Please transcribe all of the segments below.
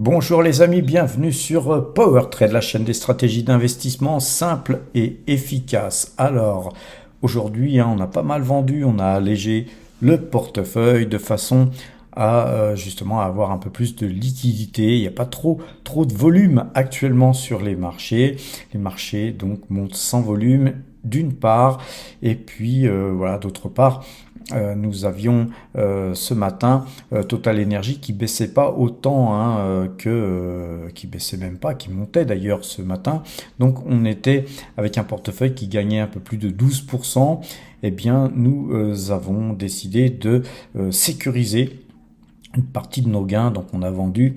Bonjour les amis, bienvenue sur PowerTrade, la chaîne des stratégies d'investissement simples et efficaces. Alors, aujourd'hui, on a pas mal vendu, on a allégé le portefeuille de façon à justement avoir un peu plus de liquidité. Il n'y a pas trop de volume actuellement sur les marchés. Les marchés donc montent sans volume d'une part, et puis voilà, d'autre part. Nous avions ce matin Total Energy qui baissait pas autant qui baissait même pas, qui montait d'ailleurs ce matin. Donc on était avec un portefeuille qui gagnait un peu plus de 12%. Eh bien, nous avons décidé de sécuriser une partie de nos gains. Donc on a vendu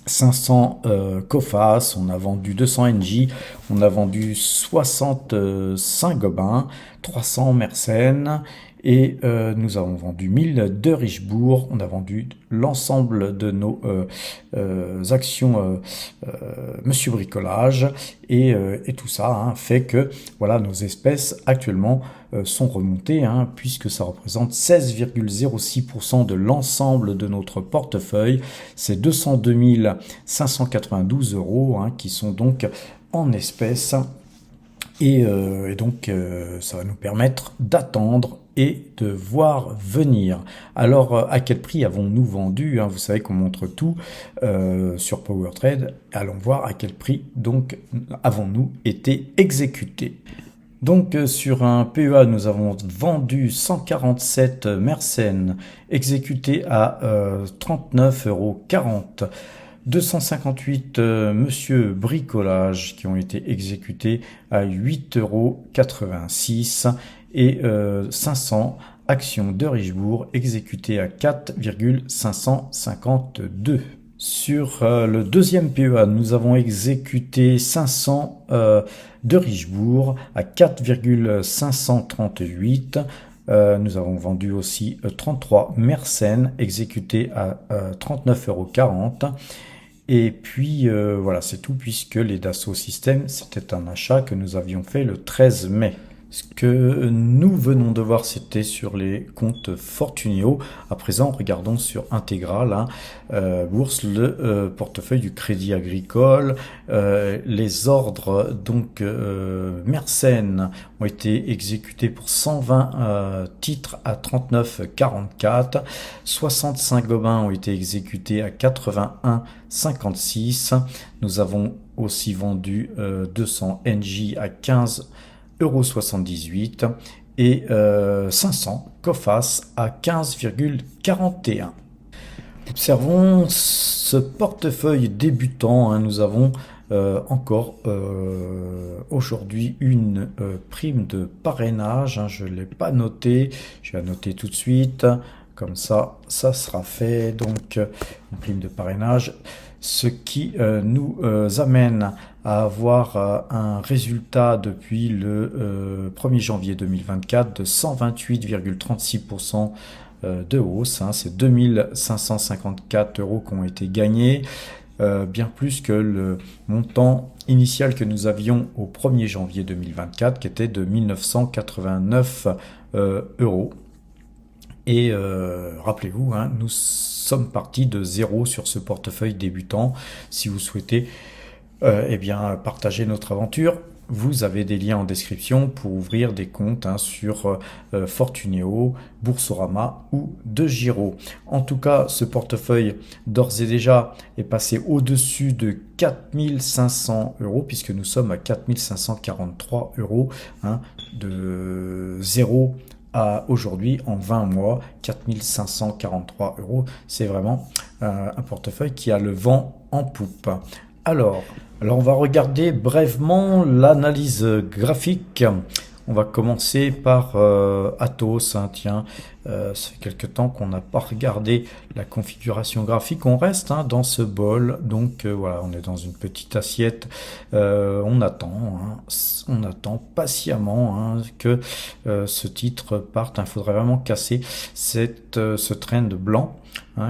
500 COFAS, on a vendu 200 NJ, on a vendu 60 Saint-Gobain, 300 Mersenne et nous avons vendu 1000 de Richebourg. On a vendu l'ensemble de nos actions Monsieur Bricolage et tout ça fait que voilà, nos espèces actuellement sont remontées puisque ça représente 16,06% de l'ensemble de notre portefeuille. C'est 202 592 euros qui sont donc en espèces et donc ça va nous permettre d'attendre et de voir venir. Alors, à quel prix avons-nous vendu Vous savez qu'on montre tout sur PowerTrade. Allons voir à quel prix donc avons-nous été exécutés. Donc sur un PEA, nous avons vendu 147 Mersenne, exécuté à 39,40 €. 258 Monsieur Bricolage qui ont été exécutés à 8,86 € et 500 actions de Richebourg exécutées à 4,552 €. Sur le deuxième PEA, nous avons exécuté 500 de Richebourg à 4,538 €. Nous avons vendu aussi 33 Mersenne exécutés à 39,40 €. Et puis voilà, c'est tout puisque les Dassault Systèmes, c'était un achat que nous avions fait le 13 mai. Ce que nous venons de voir, c'était sur les comptes Fortuneo. À présent, regardons sur Intégral, Bourse, le portefeuille du Crédit Agricole. Les ordres, donc Mersenne, ont été exécutés pour 120 titres à 39,44. 65 Gobain ont été exécutés à 81,56. Nous avons aussi vendu 200 NJ à 15,78 € et 500 COFAS à 15,41 €. Observons ce portefeuille débutant. Nous avons encore aujourd'hui une prime de parrainage. Je ne l'ai pas noté, je vais la noter tout de suite. Comme ça sera fait. Donc une prime de parrainage, ce qui nous amène à avoir un résultat depuis le 1er janvier 2024 de 128,36% de hausse. C'est 2554 € qui ont été gagnés, bien plus que le montant initial que nous avions au 1er janvier 2024 qui était de 1989 €. Et rappelez-vous, nous sommes partis de zéro sur ce portefeuille débutant. Si vous souhaitez partager notre aventure, vous avez des liens en description pour ouvrir des comptes sur Fortuneo, Boursorama ou DeGiro. En tout cas, ce portefeuille d'ores et déjà est passé au-dessus de 4500 € puisque nous sommes à 4543 €, de zéro à aujourd'hui en 20 mois, 4543 €. C'est vraiment un portefeuille qui a le vent en poupe. Alors on va regarder brièvement l'analyse graphique. On va commencer par Atos. Ça fait quelque temps qu'on n'a pas regardé la configuration graphique. On reste dans ce bol. Donc voilà, on est dans une petite assiette. On attend patiemment que ce titre parte. Il faudrait vraiment casser ce trend blanc.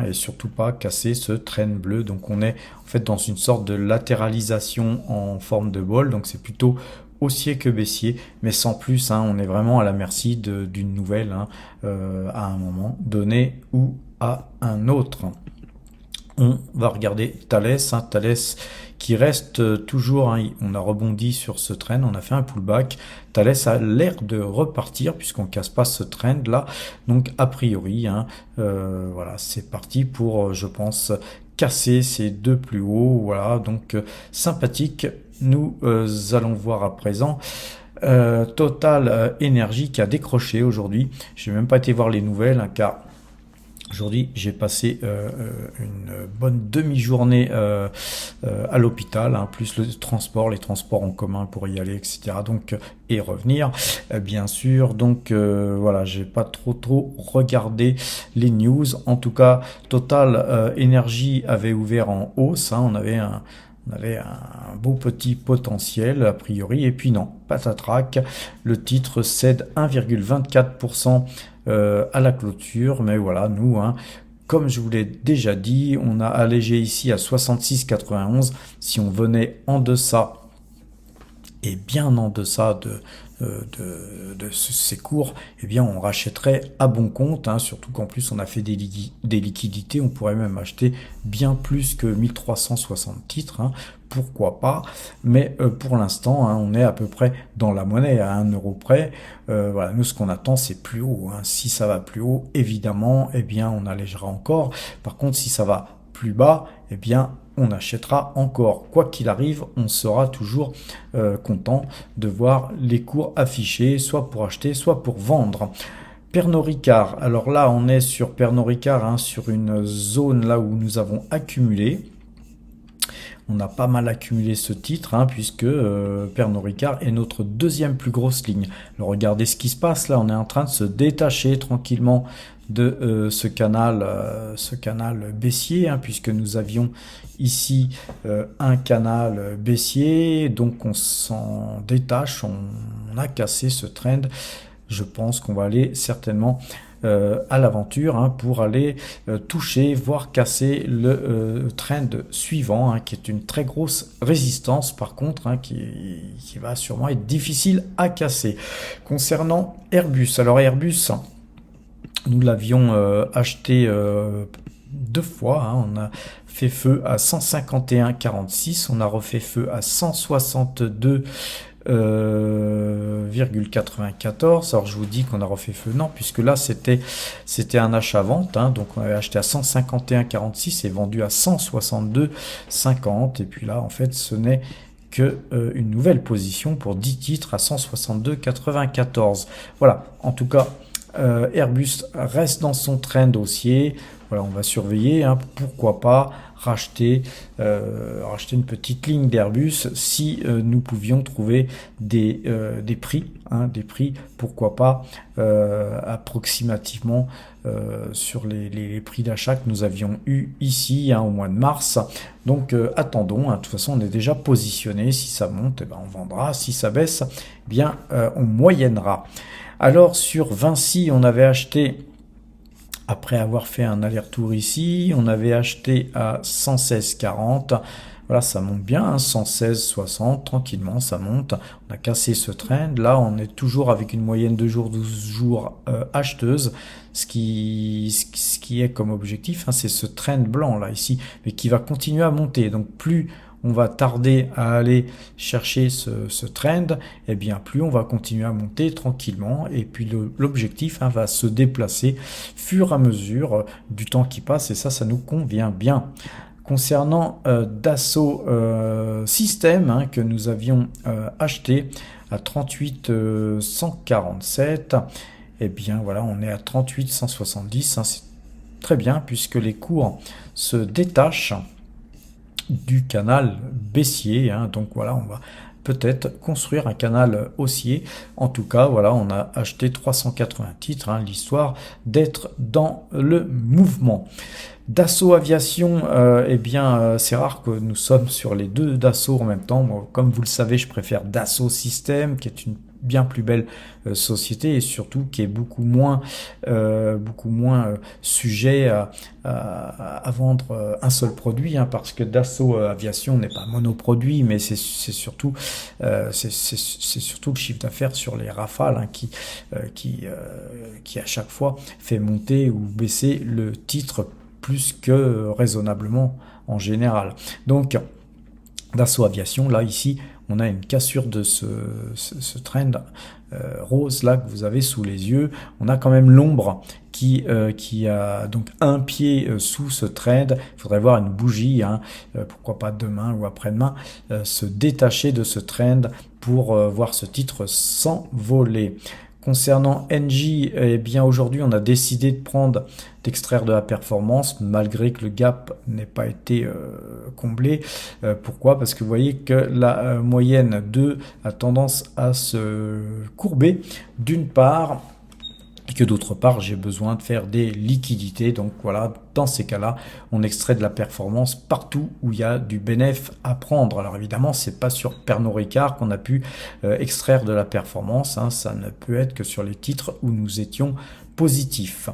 Et surtout pas casser ce trend bleu. Donc on est en fait dans une sorte de latéralisation en forme de bol. Donc c'est plutôt haussier que baissier, mais sans plus. On est vraiment à la merci d'une nouvelle à un moment donné ou à un autre. On va regarder Thales, Thales qui reste toujours, on a rebondi sur ce trend, on a fait un pullback. Thales a l'air de repartir puisqu'on casse pas ce trend là. Donc a priori, voilà, c'est parti pour, je pense, casser ces deux plus hauts. Voilà, donc sympathique. Nous allons voir à présent Total Energy qui a décroché aujourd'hui. Je n'ai même pas été voir les nouvelles car aujourd'hui, j'ai passé une bonne demi-journée à l'hôpital, plus les transports en commun pour y aller, etc. Donc et revenir, bien sûr. Donc voilà, j'ai pas trop regardé les news. En tout cas, Total Energy avait ouvert en hausse. On avait un beau petit potentiel a priori, et puis non, patatrac, le titre cède 1,24% à la clôture, mais voilà, nous, comme je vous l'ai déjà dit, on a allégé ici à 66,91. Si on venait en deçà, et bien en deçà de ces cours, eh bien on rachèterait à bon compte, surtout qu'en plus on a fait des liquidités, on pourrait même acheter bien plus que 1360 titres, pourquoi pas, mais pour l'instant on est à peu près dans la monnaie à 1 euro près. Voilà, nous ce qu'on attend c'est plus haut, si ça va plus haut évidemment, eh bien on allégera encore. Par contre si ça va plus bas, eh bien on achètera encore. Quoi qu'il arrive, on sera toujours content de voir les cours affichés, soit pour acheter, soit pour vendre. Pernod Ricard, alors là on est sur Pernod Ricard, sur une zone là où nous avons accumulé. On a pas mal accumulé ce titre, puisque Pernod Ricard est notre deuxième plus grosse ligne. Alors regardez ce qui se passe là, on est en train de se détacher tranquillement de ce canal baissier, puisque nous avions ici un canal baissier, donc on s'en détache, on a cassé ce trend. Je pense qu'on va aller certainement à l'aventure pour aller toucher, voire casser le trend suivant, qui est une très grosse résistance par contre, qui va sûrement être difficile à casser. Concernant Airbus, alors Airbus, nous l'avions acheté deux fois, on a fait feu à 151,46, on a refait feu à 162,94. Alors je vous dis qu'on a refait feu, non, puisque là c'était un achat-vente, donc on avait acheté à 151,46 et vendu à 162,50, et puis là en fait ce n'est que une nouvelle position pour 10 titres à 162,94. Voilà, en tout cas Airbus reste dans son trend haussier. Voilà, on va surveiller, pourquoi pas racheter une petite ligne d'Airbus si nous pouvions trouver des prix, pourquoi pas approximativement sur les prix d'achat que nous avions eu ici au mois de mars. Donc attendons, de toute façon on est déjà positionné, si ça monte, on vendra, si ça baisse, bien on moyennera. Alors sur Vinci, on avait acheté, après avoir fait un aller-retour ici, on avait acheté à 116,40. Voilà, ça monte bien, 116,60, tranquillement, ça monte. On a cassé ce trend. Là, on est toujours avec une moyenne de 12 jours acheteuse. Ce qui est comme objectif, c'est ce trend blanc là, ici, mais qui va continuer à monter. Donc plus on va tarder à aller chercher ce trend, et bien plus on va continuer à monter tranquillement, et puis l'objectif va se déplacer fur et à mesure du temps qui passe, et ça nous convient bien. Concernant Dassault Systèmes, que nous avions acheté à 38,147, et bien voilà, on est à 38,170, c'est très bien puisque les cours se détachent du canal baissier, donc voilà, on va peut-être construire un canal haussier. En tout cas, voilà, on a acheté 380 titres, l'histoire d'être dans le mouvement. Dassault Aviation, c'est rare que nous sommes sur les deux Dassault en même temps. Moi, comme vous le savez, je préfère Dassault Systèmes, qui est une bien plus belle société, et surtout qui est beaucoup moins sujet à vendre un seul produit, parce que Dassault Aviation n'est pas monoproduit, mais c'est surtout le chiffre d'affaires sur les Rafales qui à chaque fois fait monter ou baisser le titre plus que raisonnablement en général. Donc, Dassault Aviation, là, ici, on a une cassure de ce trend rose là que vous avez sous les yeux. On a quand même l'ombre qui a donc un pied sous ce trend. Il faudrait voir une bougie, hein, pourquoi pas demain ou après-demain, se détacher de ce trend pour voir ce titre s'envoler. Concernant Engie, eh bien aujourd'hui on a décidé d'extraire de la performance malgré que le gap n'ait pas été comblé. Pourquoi? Parce que vous voyez que la moyenne 2 a tendance à se courber d'une part, et que d'autre part j'ai besoin de faire des liquidités. Donc voilà, dans ces cas-là, on extrait de la performance partout où il y a du bénéfice à prendre. Alors évidemment, c'est pas sur Pernod Ricard qu'on a pu extraire de la performance, hein. Ça ne peut être que sur les titres où nous étions positifs.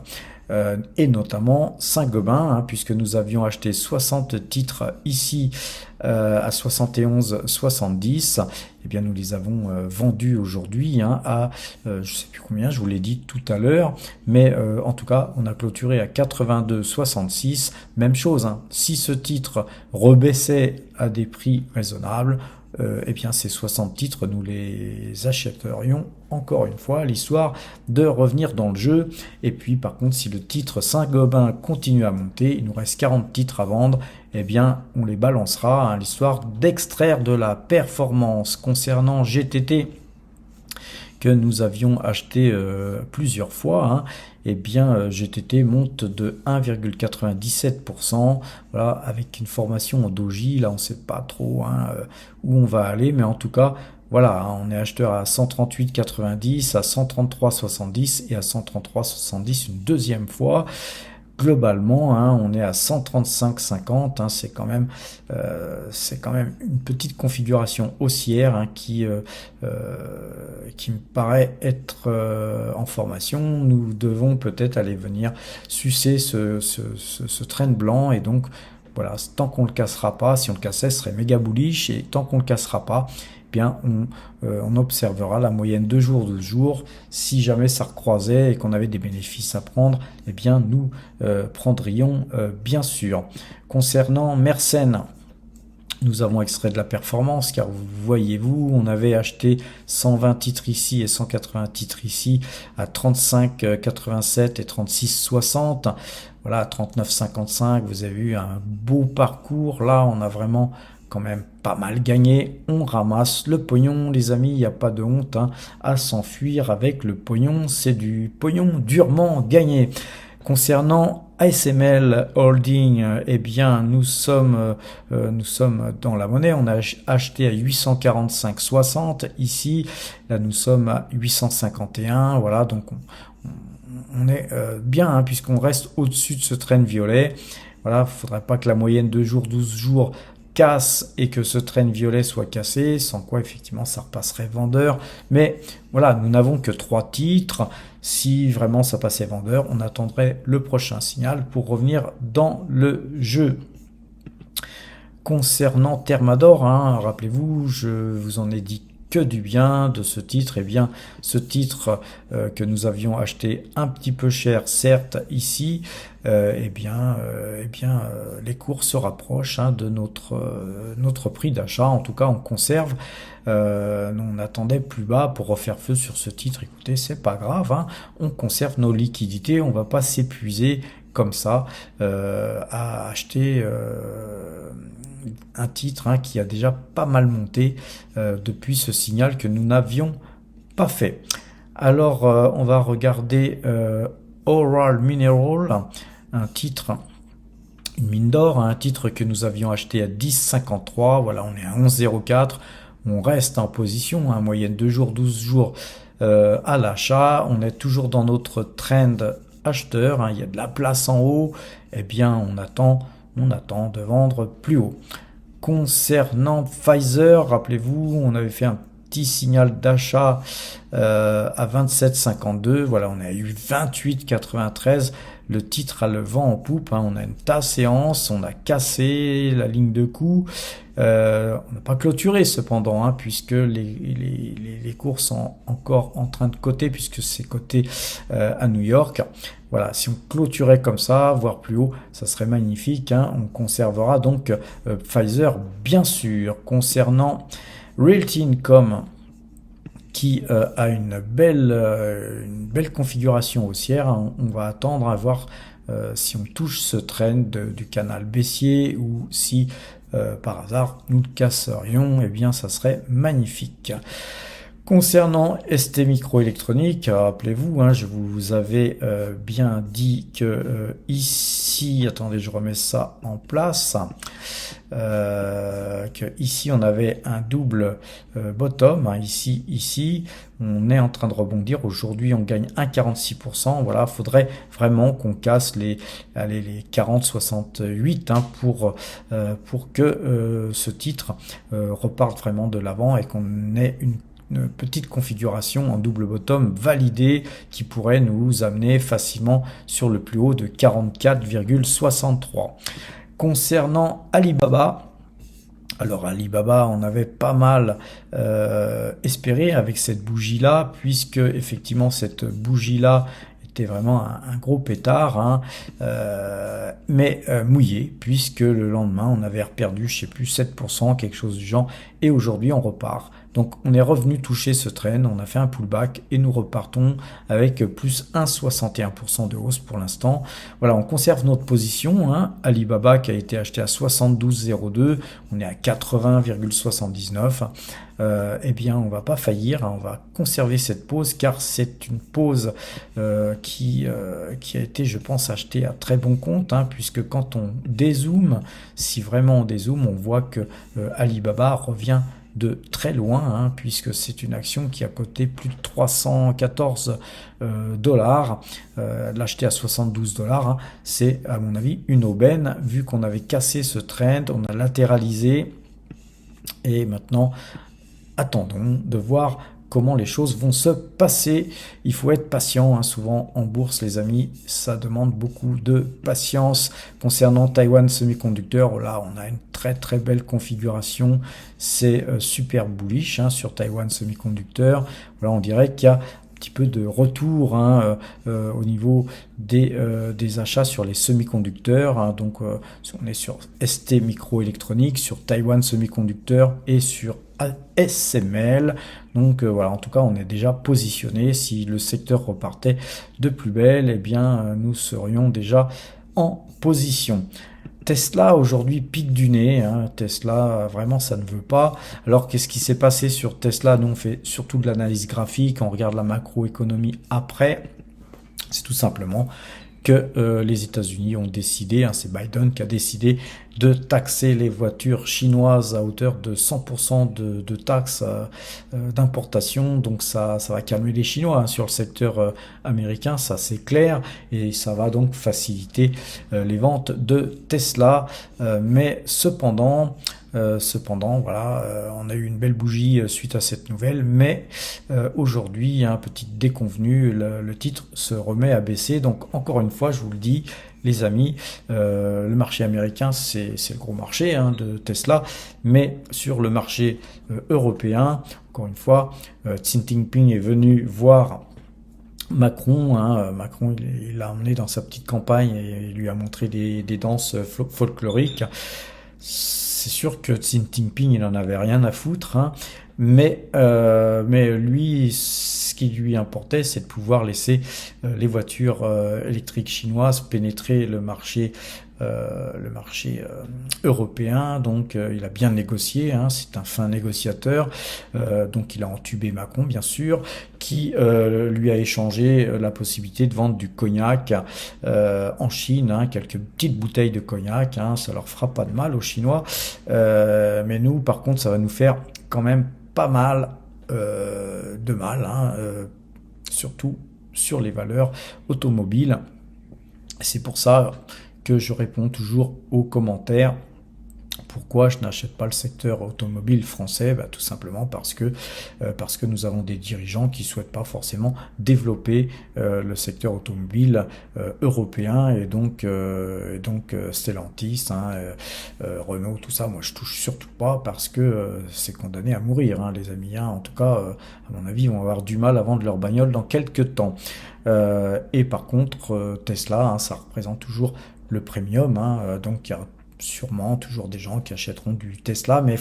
Et notamment Saint-Gobain, hein, puisque nous avions acheté 60 titres ici à 71,70, eh bien nous les avons vendus aujourd'hui, hein, à je sais plus combien, je vous l'ai dit tout à l'heure, mais en tout cas on a clôturé à 82,66. Même chose, hein, si ce titre rebaissait à des prix raisonnables, eh bien ces 60 titres nous les achèterions encore une fois, l'histoire de revenir dans le jeu. Et puis par contre, si le titre Saint-Gobain continue à monter, il nous reste 40 titres à vendre, eh bien on les balancera, hein, l'histoire d'extraire de la performance. Concernant GTT, que nous avions acheté plusieurs fois, hein, eh bien GTT monte de 1,97%, voilà, avec une formation en doji. Là on ne sait pas trop, hein, où on va aller, mais en tout cas voilà, hein, on est acheteur à 138,90, à 133,70 et à 133,70 une deuxième fois. Globalement, hein, on est à 135,50, hein, c'est quand même une petite configuration haussière, hein, qui me paraît être en formation. Nous devons peut-être aller venir sucer ce train blanc, et donc voilà, tant qu'on le cassera pas, si on le cassait, ce serait méga bullish, et tant qu'on le cassera pas, bien on observera la moyenne 2 jours, 12 jours. Si jamais ça recroisait et qu'on avait des bénéfices à prendre, eh bien nous prendrions bien sûr. Concernant Mersen, nous avons extrait de la performance, car voyez-vous, on avait acheté 120 titres ici et 180 titres ici à 35,87 et 36,60. Voilà, à 39,55, vous avez eu un beau parcours. Là, on a vraiment quand même pas mal gagné. On ramasse le pognon, les amis, il n'y a pas de honte, hein, à s'enfuir avec le pognon. C'est du pognon durement gagné. Concernant ASML Holding, eh bien nous sommes dans la monnaie. On a acheté à 845,60 ici. Là nous sommes à 851. Voilà, donc on est bien, hein, puisqu'on reste au-dessus de ce trend violet. Voilà, il ne faudrait pas que la moyenne 2 jours, 12 jours casse et que ce trend violet soit cassé, sans quoi effectivement ça repasserait vendeur. Mais voilà, nous n'avons que 3 titres. Si vraiment ça passait vendeur, on attendrait le prochain signal pour revenir dans le jeu. Concernant Thermador, hein, rappelez-vous, je vous en ai dit que du bien de ce titre. Et bien ce titre que nous avions acheté un petit peu cher, certes ici, les cours se rapprochent, hein, de notre prix d'achat. En tout cas, on conserve. On attendait plus bas pour refaire feu sur ce titre. Écoutez, c'est pas grave, hein, on conserve nos liquidités, on va pas s'épuiser comme ça à acheter un titre, hein, qui a déjà pas mal monté depuis ce signal que nous n'avions pas fait. Alors on va regarder Oral Mineral, un titre, une mine d'or, un titre que nous avions acheté à 10,53. Voilà, on est à 11,04. On reste en position, hein, moyenne 2 jours, 12 jours à l'achat. On est toujours dans notre trend acheteur, hein, il y a de la place en haut. Eh bien, on attend de vendre plus haut. Concernant Pfizer, rappelez-vous, on avait fait un petit signal d'achat à 27,52. Voilà, on a eu 28,93. le titre a le vent en poupe, hein. On a une tasse séance, on a cassé la ligne de coup. On n'a pas clôturé cependant, hein, puisque les cours sont encore en train de coter, puisque c'est coté à New York. Voilà, si on clôturait comme ça, voire plus haut, ça serait magnifique, hein. On conservera donc Pfizer, bien sûr. Concernant Realty Income, qui a une belle configuration haussière, hein. On va attendre à voir si on touche ce trend du canal baissier ou si par hasard nous le casserions, eh bien ça serait magnifique. Concernant ST Microélectronique, rappelez-vous, hein, je vous avais bien dit que ici, attendez, je remets ça en place, que ici on avait un double bottom, hein, ici, on est en train de rebondir. Aujourd'hui, on gagne 1,46%. Voilà, faudrait vraiment qu'on casse les 40,68 hein, pour que ce titre reparte vraiment de l'avant et qu'on ait une petite configuration en double bottom validée qui pourrait nous amener facilement sur le plus haut de 44,63. Concernant Alibaba, alors Alibaba, on avait pas mal espéré avec cette bougie-là, puisque effectivement cette bougie-là était vraiment un gros pétard, hein, mais mouillé, puisque le lendemain on avait perdu, je sais plus, 7%, quelque chose du genre, et aujourd'hui on repart. Donc on est revenu toucher ce trend, on a fait un pullback et nous repartons avec plus 1,61% de hausse pour l'instant. Voilà, on conserve notre position, hein. Alibaba qui a été acheté à 72,02, on est à 80,79. Eh bien on va pas faillir, hein, on va conserver cette pause car c'est une pause qui a été, je pense, achetée à très bon compte, hein, puisque quand on dézoome, si vraiment on dézoome, on voit que Alibaba revient de très loin, hein, puisque c'est une action qui a coté plus de 314 dollars. L'acheter à 72 dollars, hein, c'est à mon avis une aubaine, vu qu'on avait cassé ce trend, on a latéralisé, et maintenant attendons de voir comment les choses vont se passer. Il faut être patient, hein. Souvent en bourse, les amis, ça demande beaucoup de patience. Concernant Taiwan Semiconductor, là on a une très belle configuration, c'est super bullish, hein, sur Taiwan Semiconductor. Voilà, on dirait qu'il y a un petit peu de retour, hein, au niveau des achats sur les semi-conducteurs, hein. Donc on est sur ST Microélectronique, sur Taiwan Semiconductor et sur ASML. Donc voilà, en tout cas on est déjà positionné. Si le secteur repartait de plus belle, eh bien nous serions déjà en position. Tesla aujourd'hui pique du nez, hein. Tesla vraiment ça ne veut pas. Alors qu'est-ce qui s'est passé sur Tesla? Nous on fait surtout de l'analyse graphique, on regarde la macroéconomie après. C'est tout simplement que les États-Unis ont décidé, hein, c'est Biden qui a décidé de taxer les voitures chinoises à hauteur de 100% de taxes d'importation. Donc ça va calmer les Chinois, hein, sur le secteur américain, ça c'est clair, et ça va donc faciliter les ventes de Tesla. Mais cependant, voilà, on a eu une belle bougie suite à cette nouvelle, mais aujourd'hui, un petit déconvenu, le titre se remet à baisser. Donc encore une fois, je vous le dis, les amis, le marché américain, c'est le gros marché, hein, de Tesla, mais sur le marché européen, encore une fois, Xi Jinping est venu voir Macron, hein. Macron, il l'a emmené dans sa petite campagne et il lui a montré des danses folkloriques. C'est sûr que Xi Jinping, il en avait rien à foutre, hein, mais lui, ce qui lui importait, c'est de pouvoir laisser les voitures électriques chinoises pénétrer le marché européen. Donc il a bien négocié, hein, c'est un fin négociateur. Donc il a entubé Macron, bien sûr, qui lui a échangé la possibilité de vendre du cognac en Chine, hein, quelques petites bouteilles de cognac, hein, ça leur fera pas de mal aux Chinois. Mais nous, par contre, ça va nous faire quand même pas mal de mal, hein, surtout sur les valeurs automobiles. C'est pour ça que je réponds toujours aux commentaires Pourquoi je n'achète pas le secteur automobile français? Tout simplement parce que nous avons des dirigeants qui ne souhaitent pas forcément développer le secteur automobile européen et donc Stellantis, Renault, tout ça. Moi, je touche surtout pas parce que c'est condamné à mourir, les amis. En tout cas, à mon avis, ils vont avoir du mal à vendre leur bagnole dans quelques temps. Et par contre, Tesla, ça représente toujours le premium, donc il y a sûrement toujours des gens qui achèteront du Tesla, mais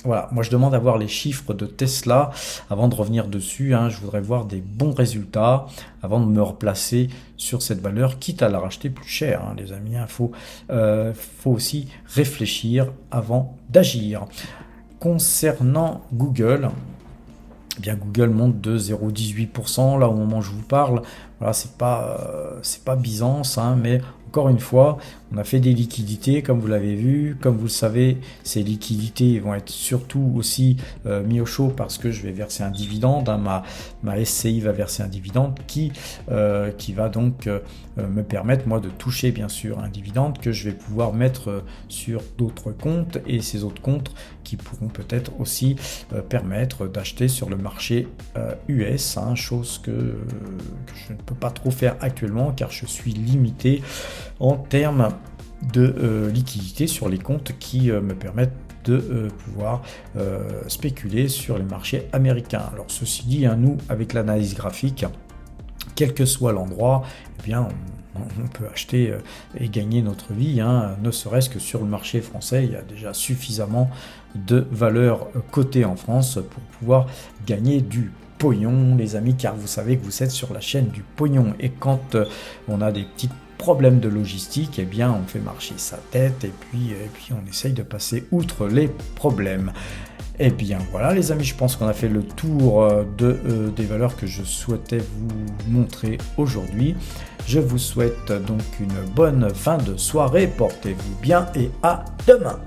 voilà, moi je demande à voir les chiffres de Tesla avant de revenir dessus, je voudrais voir des bons résultats avant de me replacer sur cette valeur, quitte à la racheter plus cher, les amis. Faut aussi réfléchir avant d'agir. Concernant Google, eh bien Google monte de 0,18% là au moment où je vous parle. Voilà, c'est pas Byzance, mais encore une fois, on a fait des liquidités, comme vous l'avez vu. Comme vous le savez, ces liquidités vont être surtout aussi mis au chaud parce que je vais verser un dividende. Ma SCI va verser un dividende qui va donc me permettre, moi, de toucher, bien sûr, un dividende que je vais pouvoir mettre sur d'autres comptes. Et ces autres comptes qui pourront peut-être aussi permettre d'acheter sur le marché US, chose que je ne peux pas trop faire actuellement car je suis limité en termes de liquidité sur les comptes qui me permettent de pouvoir spéculer sur les marchés américains. Alors ceci dit, nous, avec l'analyse graphique, quel que soit l'endroit, eh bien on peut acheter et gagner notre vie, ne serait-ce que sur le marché français. Il y a déjà suffisamment de valeurs cotées en France pour pouvoir gagner du pognon, les amis, car vous savez que vous êtes sur la chaîne du pognon. Et quand on a des petits problèmes de logistique, eh bien on fait marcher sa tête et puis on essaye de passer outre les problèmes. Et bien voilà les amis, je pense qu'on a fait le tour des valeurs que je souhaitais vous montrer aujourd'hui. Je vous souhaite donc une bonne fin de soirée, portez-vous bien et à demain.